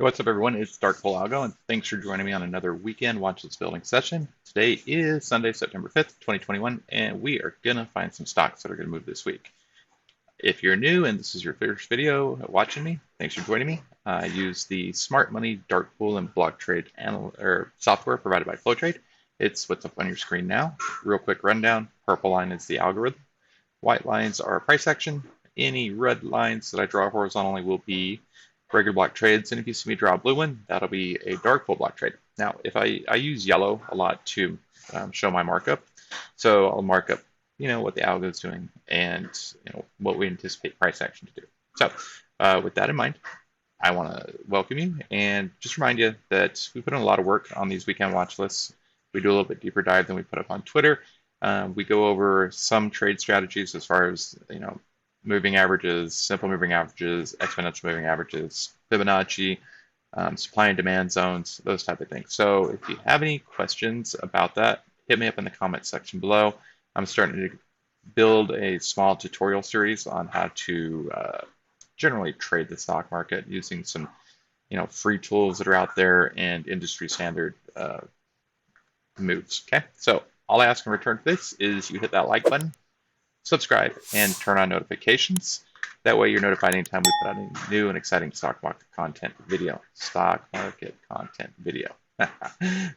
Hey, what's up, everyone? It's Dark Pole Algo, and thanks for joining me on another weekend watchlist building session. Today is Sunday, September 5th, 2021, and we are going to find some stocks that are going to move this week. If you're new and this is your first video watching me, thanks for joining me. I use the Smart Money Dark Pool and Block Trade software provided by FlowTrade. It's what's up on your screen now. Real quick rundown. Purple line is the algorithm. White lines are price action. Any red lines that I draw horizontally will be regular block trades, and if you see me draw a blue one, that'll be a dark pool block trade. Now, if I use yellow a lot to show my markup, so I'll mark up, what the algo is doing and what we anticipate price action to do. So, with that in mind, I want to welcome you and just remind you that we put in a lot of work on these weekend watch lists. We do a little bit deeper dive than we put up on Twitter. We go over some trade strategies as far as moving averages, simple moving averages, exponential moving averages, Fibonacci, supply and demand zones, those type of things. So if you have any questions about that, hit me up in the comment section below. I'm starting to build a small tutorial series on how to generally trade the stock market using some free tools that are out there and industry standard moves. Okay, so all I ask in return for this is you hit that like button, subscribe, and turn on notifications. That way you're notified anytime we put out a new and exciting stock market content video. Stock market content video.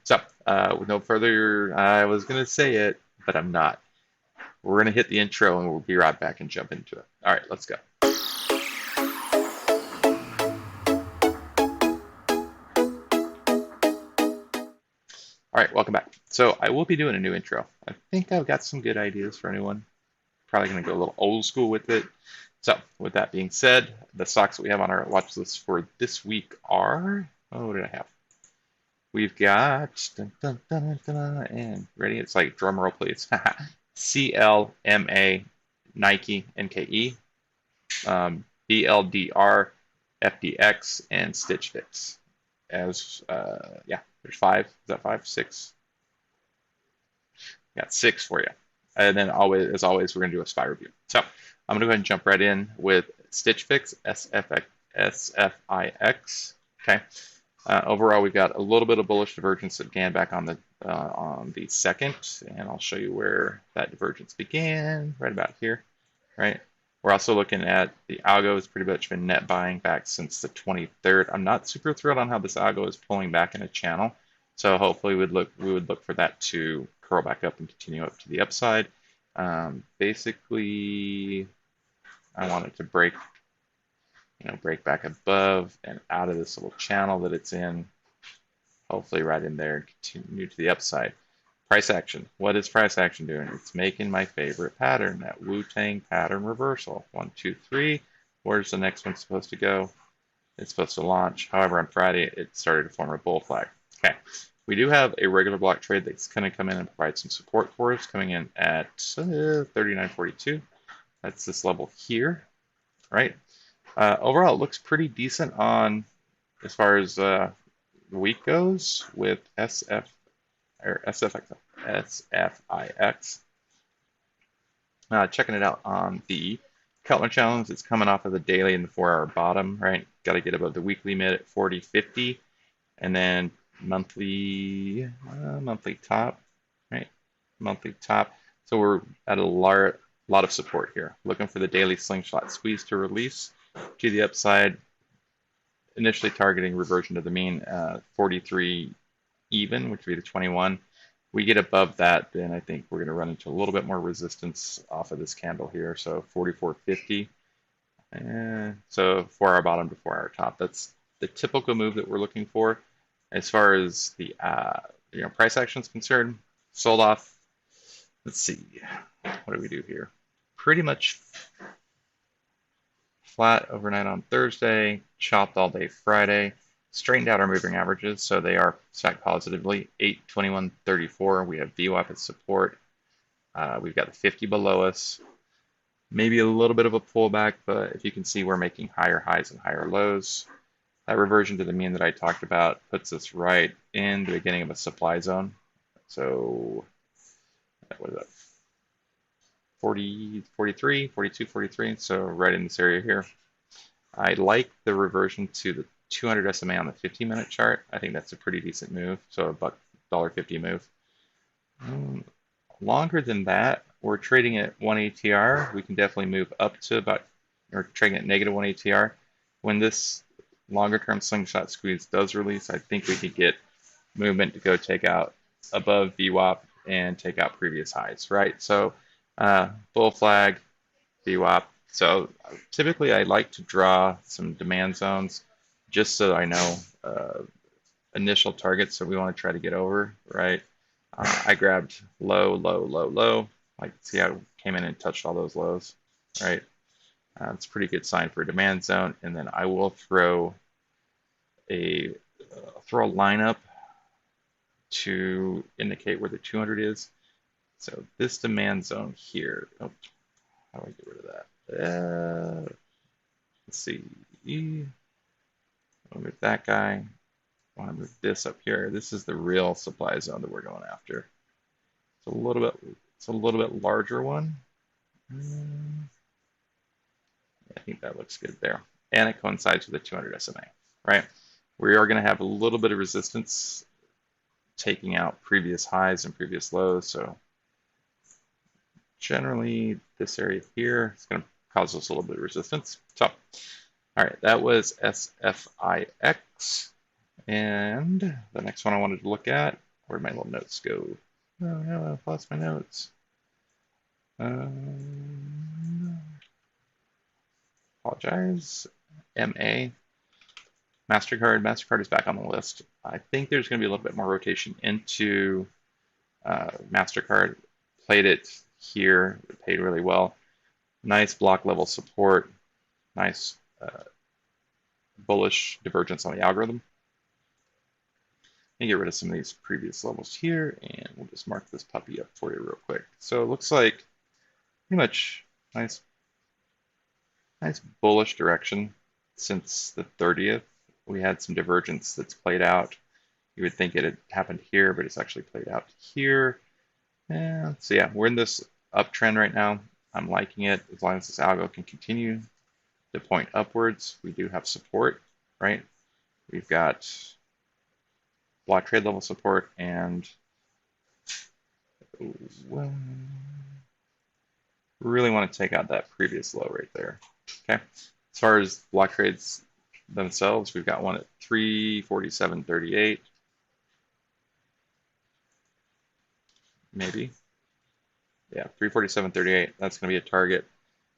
So, with no further, I was going to say it, but I'm not. We're going to hit the intro and we'll be right back and jump into it. All right, let's go. All right, welcome back. So I will be doing a new intro. I think I've got some good ideas for anyone. Probably going to go a little old school with it. So with that being said, the stocks that we have on our watch list for this week are, what did I have? We've got, and ready? It's like drum roll, please. CLMA, Nike, NKE, Bldr, Fdx, and Stitch Fix. There's five. Is that five? Six? Got six for you. And then as always, we're going to do a SPY review. So I'm going to go ahead and jump right in with Stitch Fix, SFIX. Okay. Overall, we've got a little bit of bullish divergence that began back on the second, and I'll show you where that divergence began, right about here, right? We're also looking at the algo has pretty much been net buying back since the 23rd. I'm not super thrilled on how this algo is pulling back in a channel, so hopefully we would look for that to curl back up and continue up to the upside. Basically, I want it to break back above and out of this little channel that it's in, hopefully right in there and continue to the upside. Price action. What is price action doing? It's making my favorite pattern, that Wu-Tang pattern reversal. 1, 2, 3. Where's the next one supposed to go? It's supposed to launch. However, on Friday, it started to form a bull flag. Okay. We do have a regular block trade that's going to come in and provide some support for us, coming in at 39.42. That's this level here, right? Overall, it looks pretty decent on as far as the week goes with SFIX. Checking it out on the Keltner challenge, it's coming off of the daily and the 4-hour bottom, right? Got to get above the weekly mid at 40.50, and then monthly top, right? Monthly top. So we're at a lot of support here. Looking for the daily slingshot squeeze to release to the upside. Initially targeting reversion to the mean 43 even, which would be the 21. We get above that, then I think we're going to run into a little bit more resistance off of this candle here. So 44.50. So 4-hour bottom to 4-hour top. That's the typical move that we're looking for. As far as the price action is concerned, sold off. Let's see, what do we do here? Pretty much flat overnight on Thursday, chopped all day Friday, straightened out our moving averages, so they are stacked positively. 821.34. We have VWAP as support. We've got the 50 below us. Maybe a little bit of a pullback, but if you can see, we're making higher highs and higher lows. That reversion to the mean that I talked about puts us right in the beginning of a supply zone. So, what is that? 40, 43, 42, 43. So right in this area here. I like the reversion to the 200 SMA on the 15-minute chart. I think that's a pretty decent move. So a $1.50 move. Longer than that, we're trading at 1 ATR. We can definitely move up to about, or trading at negative 1 ATR. When this longer term slingshot squeeze does release, I think we could get movement to go take out above VWAP and take out previous highs, right? So bull flag, VWAP. So typically I like to draw some demand zones just so I know initial targets that we want to try to get over, right? I grabbed low, low, low, low. Like, see how it came in and touched all those lows, right? It's a pretty good sign for a demand zone. And then I will throw a lineup to indicate where the 200 is. So this demand zone here, oh, how do I get rid of that? Let's see. I'll move that guy. I want to move this up here. This is the real supply zone that we're going after. It's a little bit larger one. I think that looks good there. And it coincides with the 200 SMA, right? We are going to have a little bit of resistance taking out previous highs and previous lows. So generally this area here is going to cause us a little bit of resistance. So, all right, that was SFIX. And the next one I wanted to look at, where'd my little notes go? Oh no, I've lost my notes. Apologize. MA. MasterCard is back on the list. I think there's going to be a little bit more rotation into MasterCard. Played it here, it paid really well. Nice block level support, nice bullish divergence on the algorithm. And get rid of some of these previous levels here, and we'll just mark this puppy up for you real quick. So it looks like pretty much nice bullish direction since the 30th. We had some divergence that's played out. You would think it had happened here, but it's actually played out here. And so yeah, we're in this uptrend right now. I'm liking it as long as this algo can continue to point upwards. We do have support, right? We've got block trade level support and really want to take out that previous low right there. Okay, as far as block trades themselves, we've got one at 347.38. Maybe. Yeah, 347.38. That's going to be a target.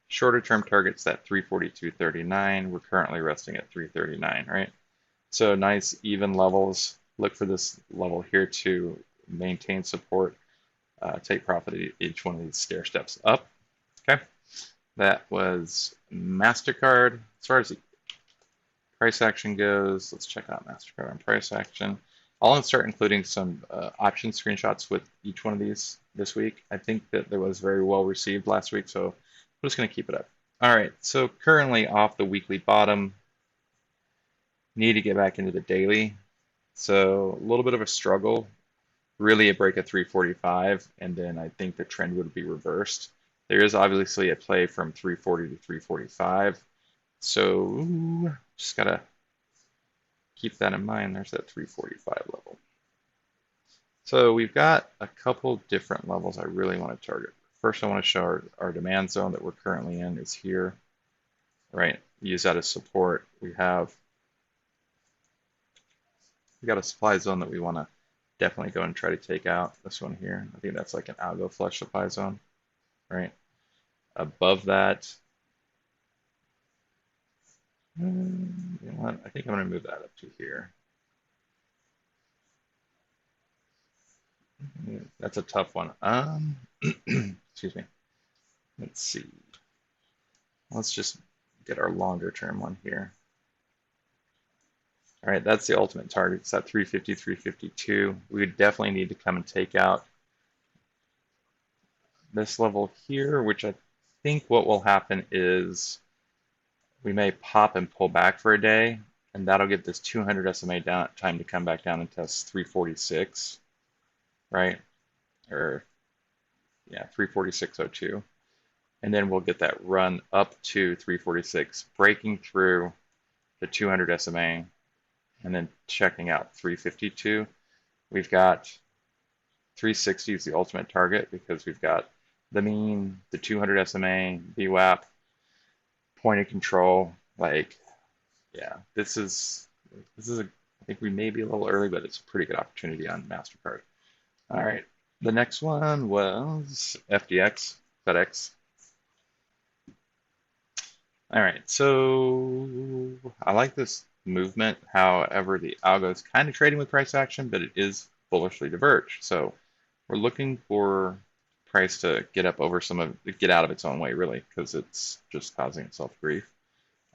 Shorter term target's that 342.39. We're currently resting at 339, right? So nice even levels. Look for this level here to maintain support. Take profit at each one of these stair steps up. Okay, that was MasterCard. As far as the price action goes, let's check out MasterCard on price action. I'll start including some option screenshots with each one of these this week. I think that it was very well received last week, so I'm just going to keep it up. All right, so currently off the weekly bottom. Need to get back into the daily. So a little bit of a struggle. Really a break at 345, and then I think the trend would be reversed. There is obviously a play from 340 to 345. So just got to keep that in mind. There's that 345 level. So we've got a couple different levels I really want to target. First, I want to show our demand zone that we're currently in is here, right? Use that as support. We got a supply zone that we want to definitely go and try to take out. This one here, I think that's like an algo flush supply zone, right? Above that, you know what? I think I'm going to move that up to here. That's a tough one. Excuse me. Let's see. Let's just get our longer term one here. All right, that's the ultimate target. It's at 350, 352. We would definitely need to come and take out this level here, which I think what will happen is we may pop and pull back for a day, and that'll get this 200 SMA down, time to come back down and test 346, right? Or, yeah, 346.02. And then we'll get that run up to 346, breaking through the 200 SMA, and then checking out 352. We've got 360 is the ultimate target because we've got the mean, the 200 SMA, VWAP, point of control. Like, yeah, this is I think we may be a little early, but it's a pretty good opportunity on MasterCard. All right, the next one was Fdx Fedex. All right, so I like this movement. However, the algo is kind of trading with price action, but it is bullishly diverged. So we're looking for price to get up over get out of its own way, really, because it's just causing itself grief.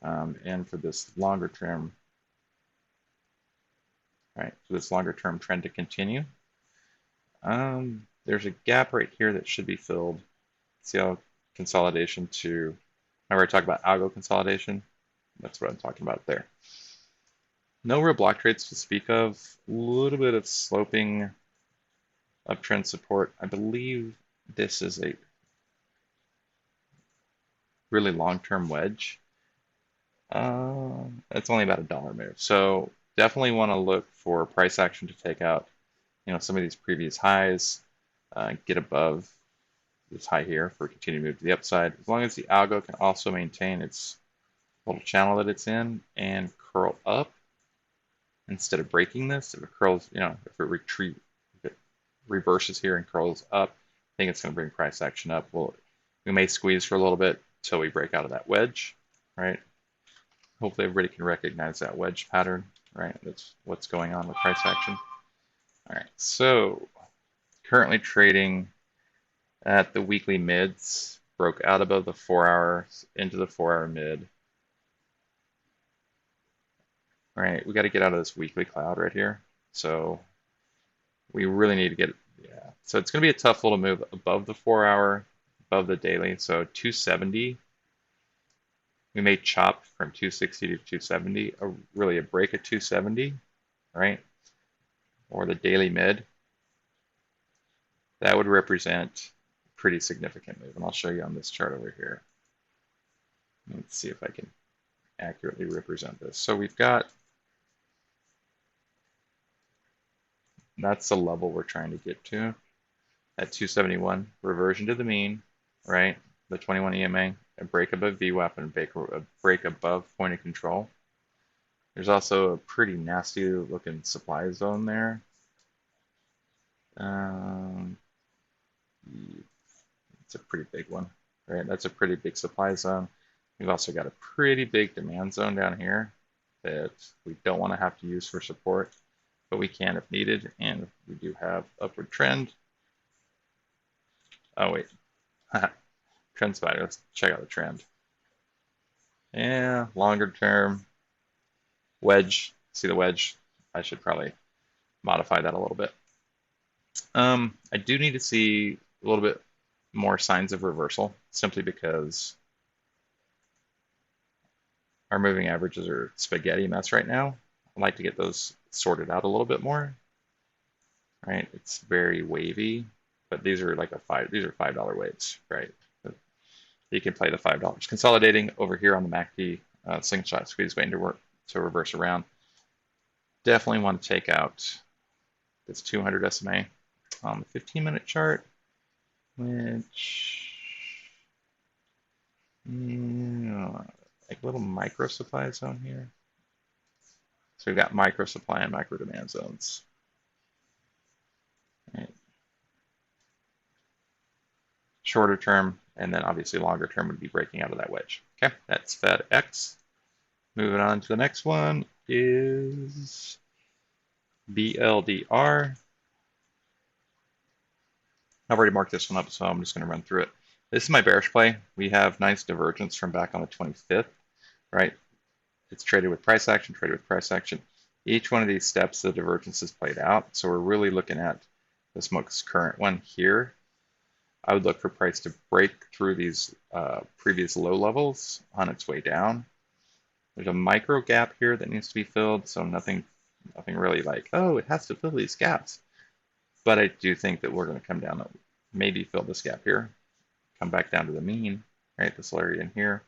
And for this longer term, right, for this longer term trend to continue, there's a gap right here that should be filled. See how consolidation to, whenever I talk about algo consolidation, that's what I'm talking about there. No real block trades to speak of. A little bit of sloping uptrend support. I believe this is a really long-term wedge. It's only about $1 move. So definitely want to look for price action to take out, some of these previous highs, get above this high here for a continued move to the upside. As long as the algo can also maintain its little channel that it's in and curl up instead of breaking this. If it curls, if it reverses here and curls up, I think it's going to bring price action up. We may squeeze for a little bit until we break out of that wedge, right? Hopefully everybody can recognize that wedge pattern, right? That's what's going on with price action. All right, so currently trading at the weekly mids, broke out above the 4 hours into the 4-hour mid. All right, we got to get out of this weekly cloud right here. So we really need to get, yeah. So it's going to be a tough little move above the 4-hour, above the daily. So 270. We may chop from 260 to 270, really a break at 270, right? Or the daily mid. That would represent a pretty significant move. And I'll show you on this chart over here. Let's see if I can accurately represent this. So we've got, that's the level we're trying to get to at 271, reversion to the mean, right? The 21 EMA, a break above VWAP and a break above point of control. There's also a pretty nasty looking supply zone there. It's a pretty big one, right? That's a pretty big supply zone. We've also got a pretty big demand zone down here that we don't want to have to use for support, but we can if needed, and we do have upward trend. Oh wait, trend spider, let's check out the trend. Yeah, longer term, wedge, see the wedge? I should probably modify that a little bit. I do need to see a little bit more signs of reversal, simply because our moving averages are spaghetti mess right now. I'd like to get those sorted out a little bit more. Right, it's very wavy, but these are like these are $5 waves, right? You can play the $5. Consolidating over here on the MACD, slingshot squeeze waiting to reverse around. Definitely want to take out this 200 SMA on the 15-minute chart, which, like a little micro supply zone here. So we've got micro supply and micro demand zones. Right. Shorter term, and then obviously longer term would be breaking out of that wedge. Okay, that's Fdx. Moving on to the next one is Bldr. I've already marked this one up, so I'm just going to run through it. This is my bearish play. We have nice divergence from back on the 25th, right? It's traded with price action, traded with price action. Each one of these steps, the divergence is played out. So we're really looking at this most current one here. I would look for price to break through these previous low levels on its way down. There's a micro gap here that needs to be filled, so nothing really like, oh, it has to fill these gaps. But I do think that we're going to come down, maybe fill this gap here, come back down to the mean, right, this area in here.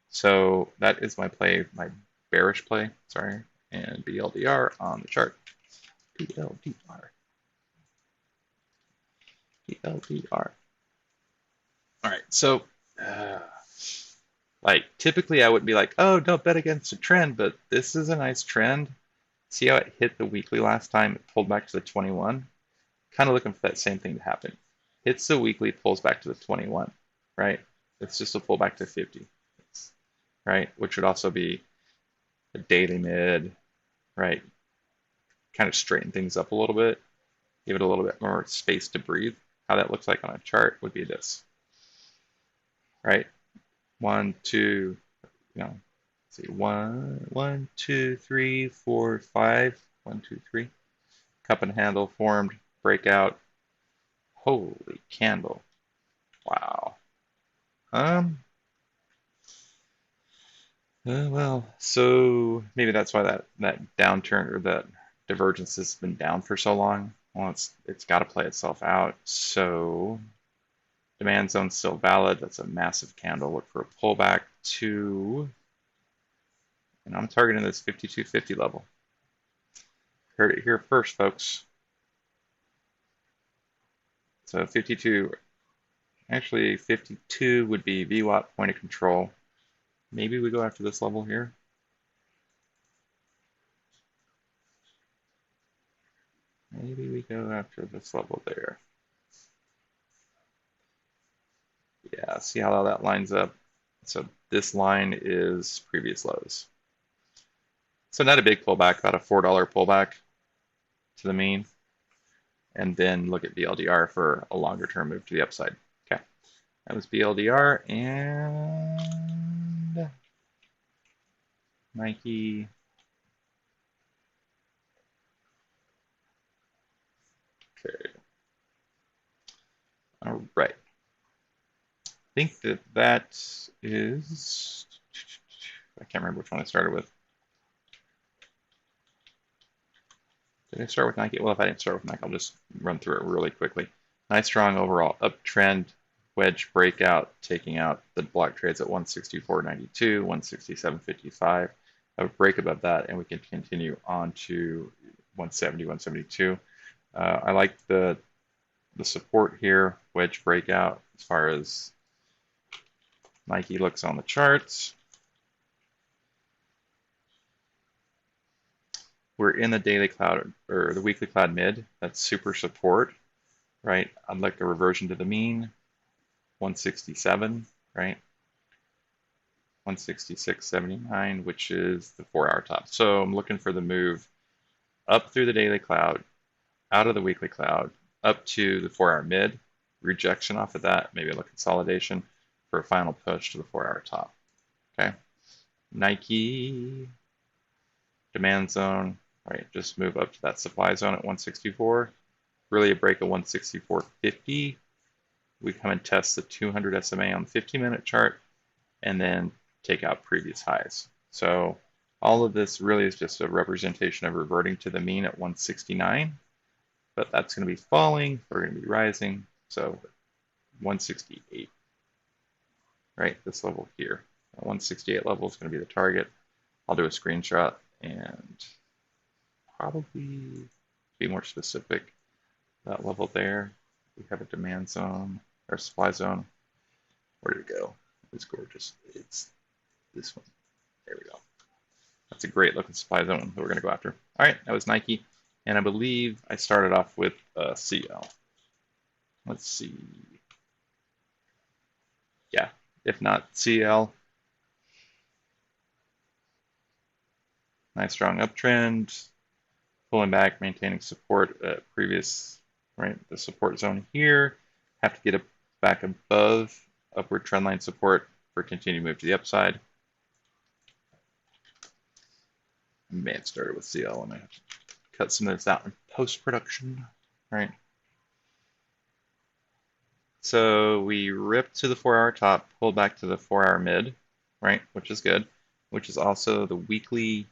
So that is my play, my bearish play, sorry. and BLDR on the chart. BLDR. BLDR. All right, so like typically I would be like, oh, don't bet against a trend, but this is a nice trend. See how it hit the weekly last time? It pulled back to the 21. Kind of looking for that same thing to happen. Hits the weekly, pulls back to the 21, right? It's just a pullback to 50, right? Which would also be a daily mid, right? Kind of straighten things up a little bit, give it a little bit more space to breathe. How that looks like on a chart would be this, right? 1, 2, let's see, 1, 2, 3, 4, 5, 1, 2, 3. Cup and handle formed, breakout. Holy candle. Wow. Well, so maybe that's why that downturn or that divergence has been down for so long. Well, it's got to play itself out. So demand zone's still valid. That's a massive candle. Look for a pullback to, and I'm targeting this 52.50 level. Heard it here first, folks. So 52, actually 52 would be VWAP point of control. Maybe we go after this level here. Maybe we go after this level there. Yeah, see how that lines up? So this line is previous lows. So not a big pullback, about a $4 pullback to the mean. And then look at BLDR for a longer term move to the upside. Okay, that was BLDR and Nike. Okay. All right. I think that is, I can't remember which one I started with. Did I start with Nike? Well, if I didn't start with Nike, I'll just run through it really quickly. Nice strong overall uptrend, wedge breakout, taking out the block trades at 164.92, 167.55. A break above that, and we can continue on to 170, 172. I like the support here, wedge breakout, as far as Nike looks on the charts. We're in the daily cloud or the weekly cloud mid. That's super support, right? I'd like a reversion to the mean, 167, right? 166.79, which is the 4-hour top. So I'm looking for the move up through the daily cloud, out of the weekly cloud, up to the 4-hour mid, rejection off of that, maybe a little consolidation for a final push to the 4-hour top. Okay. Nike demand zone, right? Just move up to that supply zone at 164. Really a break of 164.50. We come and test the 200 SMA on the 15-minute chart and then take out previous highs. So all of this really is just a representation of reverting to the mean at 169, but that's going to be falling. We're going to be rising. So 168, right? This level here, 168 level is going to be the target. I'll do a screenshot and probably be more specific. That level there, we have a demand zone or supply zone. Where did it go? It's gorgeous. It's this one. There we go. That's a great looking supply zone that we're going to go after. All right, that was Nike. And I believe I started off with CL. Let's see. Yeah, if not CL. Nice strong uptrend. Pulling back, maintaining support at previous, right? The support zone here. Have to get it back above upward trendline support for continued move to the upside. I may have started with CL and I have to cut some of this out in post-production, right? So we ripped to the 4-hour top, pulled back to the 4-hour mid, right? Which is good, which is also the weekly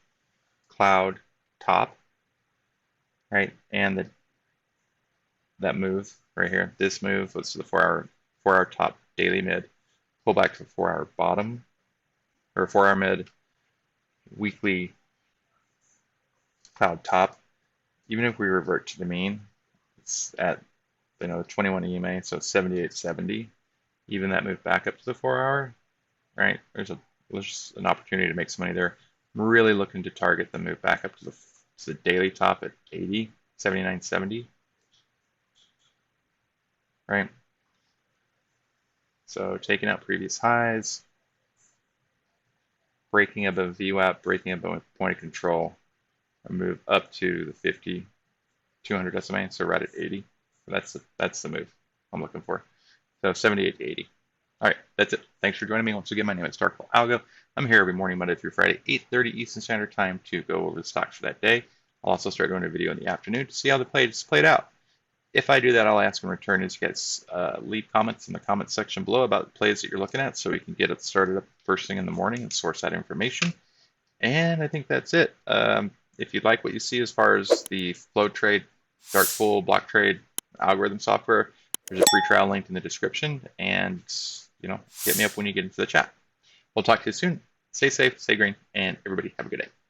cloud top, right? And that move right here, this move was to the 4-hour top daily mid, pull back to the 4-hour bottom, or 4-hour mid, weekly cloud top, even if we revert to the mean, it's at 21 EMA, so 78.70. Even that move back up to the 4-hour, right? There's just an opportunity to make some money there. I'm really looking to target the move back up to the daily top at 80, 79.70, right? So taking out previous highs, breaking above VWAP, breaking above point of control, and move up to the 50, 200 SMA, so right at 80. So that's the move I'm looking for. So 78 to 80. All right, that's it. Thanks for joining me. Once again, my name is Darkful Algo. I'm here every morning, Monday through Friday, 8:30 Eastern Standard Time to go over the stocks for that day. I'll also start doing a video in the afternoon to see how the plays played out. If I do that, all I ask in return is you guys leave comments in the comments section below about the plays that you're looking at so we can get it started up first thing in the morning and source that information. And I think that's it. If you'd like what you see as far as the flow trade, dark pool, block trade, algorithm software, there's a free trial link in the description, and hit me up when you get into the chat. We'll talk to you soon. Stay safe, stay green, and everybody have a good day.